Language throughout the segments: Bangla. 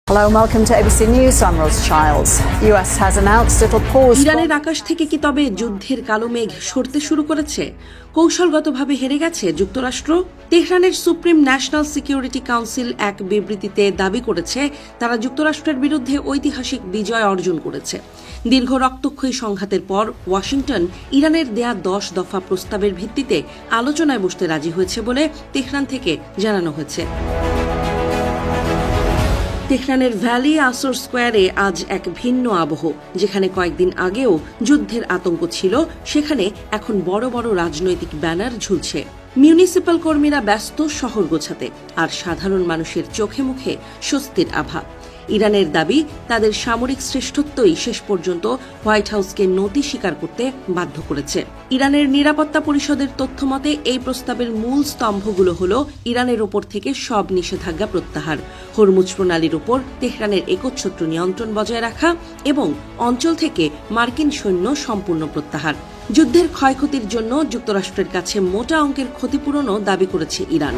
Hello and welcome to ABC News. I'm Rose Childs. The US has announced it'll pause. ইরানের আকাশ থেকে কি তবে যুদ্ধের কালো মেঘ সরতে শুরু করেছে? কৌশলগতভাবে হেরে গেছে যুক্তরাষ্ট্র? তেহরানের সুপ্রিম ন্যাশনাল সিকিউরিটি কাউন্সিল এক বিবৃতিতে দাবি করেছে তারা যুক্তরাষ্ট্রের বিরুদ্ধে ঐতিহাসিক বিজয় অর্জন করেছে। দীর্ঘ রক্তক্ষয়ী সংঘাতের পর ওয়াশিংটন ইরানের দেয়া 10 দফা প্রস্তাবের ভিত্তিতে আলোচনায় বসতে রাজি হয়েছে বলে তেহরান থেকে জানানো হয়েছে। তেহরানের ভ্যালি আসর স্কোয়ারে আজ এক ভিন্ন আবহ। যেখানে কয়েকদিন আগেও যুদ্ধের আতঙ্ক ছিল, সেখানে এখন বড় বড় রাজনৈতিক ব্যানার ঝুলছে। মিউনিসিপ্যাল কর্মীরা ব্যস্ত শহর গোছাতে, আর সাধারণ মানুষের চোখে মুখে স্বস্তির আভা। ইরানের দাবি তাদের সামরিক শ্রেষ্ঠত্বই শেষ পর্যন্ত হোয়াইট হাউসকে নতি স্বীকার করতে বাধ্য করেছে। ইরানের নিরাপত্তা পরিষদের তথ্যমতে এই প্রস্তাবের মূল স্তম্ভগুলো হল ইরানের ওপর থেকে সব নিষেধাজ্ঞা প্রত্যাহার, হরমুজ প্রণালীর ওপর তেহরানের একচ্ছত্র নিয়ন্ত্রণ বজায় রাখা এবং অঞ্চল থেকে মার্কিন সৈন্য সম্পূর্ণ প্রত্যাহার। যুদ্ধের ক্ষয়ক্ষতির জন্য যুক্তরাষ্ট্রের কাছে মোটা অঙ্কের ক্ষতিপূরণও দাবি করেছে ইরান।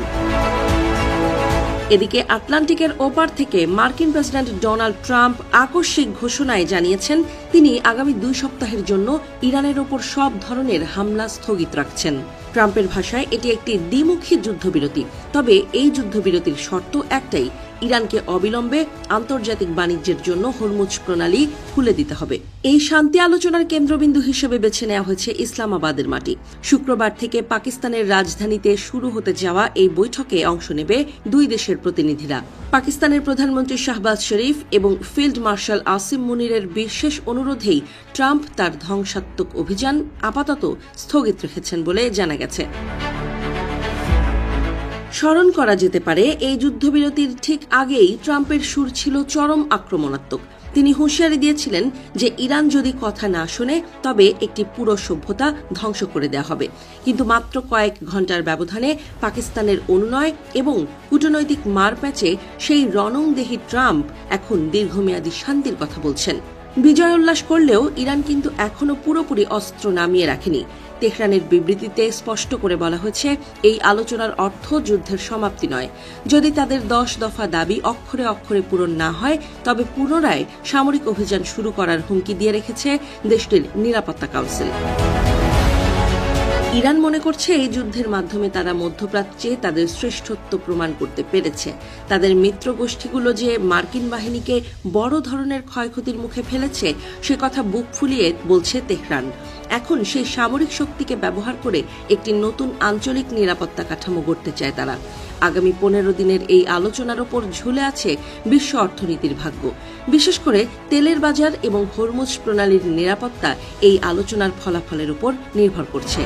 এদিকে আটলান্টিকের ওপার থেকে মার্কিন প্রেসিডেন্ট ডোনাল্ড ট্রাম্প আকস্মিক ঘোষণায় জানিয়েছেন তিনি আগামী 2 সপ্তাহের জন্য ইরানের ওপর সব ধরনের হামলা স্থগিত রাখছেন। ট্রাম্পের ভাষায় এটি একটি দ্বিমুখী যুদ্ধবিরতি, তবে এই যুদ্ধবিরতির শর্ত একটাই, ইরানকে অবিলম্বে আন্তর্জাতিক বাণিজ্যের জন্য হরমুজ প্রণালী খুলে দিতে হবে। এই শান্তি আলোচনার কেন্দ্রবিন্দু হিসেবে বেছে নেওয়া হয়েছে ইসলামাবাদের মাটি। শুক্রবার থেকে পাকিস্তানের রাজধানীতে শুরু হতে যাওয়া এই বৈঠকে অংশ নেবে 2 দেশের প্রতিনিধিরা। পাকিস্তানের প্রধানমন্ত্রী শাহবাজ শরীফ এবং ফিল্ড মার্শাল আসিম মুনিরের বিশেষ অনুরোধেই ট্রাম্প তার ধ্বংসাত্মক অভিযান আপাতত স্থগিত রেখেছেন বলে জানা গেছে। স্মরণ করা যেতে পারে, এই যুদ্ধবিরতির ঠিক আগেই ট্রাম্পের সুর ছিল চরম আক্রমণাত্মক। তিনি হুঁশিয়ারি দিয়েছিলেন যে ইরান যদি কথা না শোনে তবে একটি পুরো সভ্যতা ধ্বংস করে দেওয়া হবে। কিন্তু মাত্র কয়েক ঘন্টার ব্যবধানে পাকিস্তানের অনুনয় এবং কূটনৈতিক মারপ্যাচে সেই রণংদেহী ট্রাম্প এখন দীর্ঘমেয়াদী শান্তির কথা বলছেন। বিজয় উল্লাস করলেও ইরান কিন্তু এখনও পুরোপুরি অস্ত্র নামিয়ে রাখেনি। তেহরানের বিবৃতিতে স্পষ্ট করে বলা হয়েছে এই আলোচনার অর্থ যুদ্ধের সমাপ্তি নয়। যদি তাদের 10 দফা দাবি অক্ষরে অক্ষরে পূরণ না হয় তবে পুনরায় সামরিক অভিযান শুরু করার হুমকি দিয়ে রেখেছে দেশটির নিরাপত্তা কাউন্সিল। ইরান মনে করছে এই যুদ্ধের মাধ্যমে তারা মধ্যপ্রাচ্যে তাদের শ্রেষ্ঠত্ব প্রমাণ করতে পেরেছে। তাদের মিত্র গোষ্ঠীগুলো যে মার্কিন বাহিনীকে বড় ধরনের ক্ষয়ক্ষতির মুখে ফেলেছে সে কথা বুক ফুলিয়ে বলছে তেহরান। এখন সেই সামরিক শক্তিকে ব্যবহার করে একটি নতুন আঞ্চলিক নিরাপত্তা কাঠামো গড়তে চায় তারা। আগামী 15 দিনের এই আলোচনার ওপর ঝুলে আছে বিশ্ব অর্থনীতির ভাগ্য। বিশেষ করে তেলের বাজার এবং হরমুজ প্রণালীর নিরাপত্তা এই আলোচনার ফলাফলের উপর নির্ভর করছে।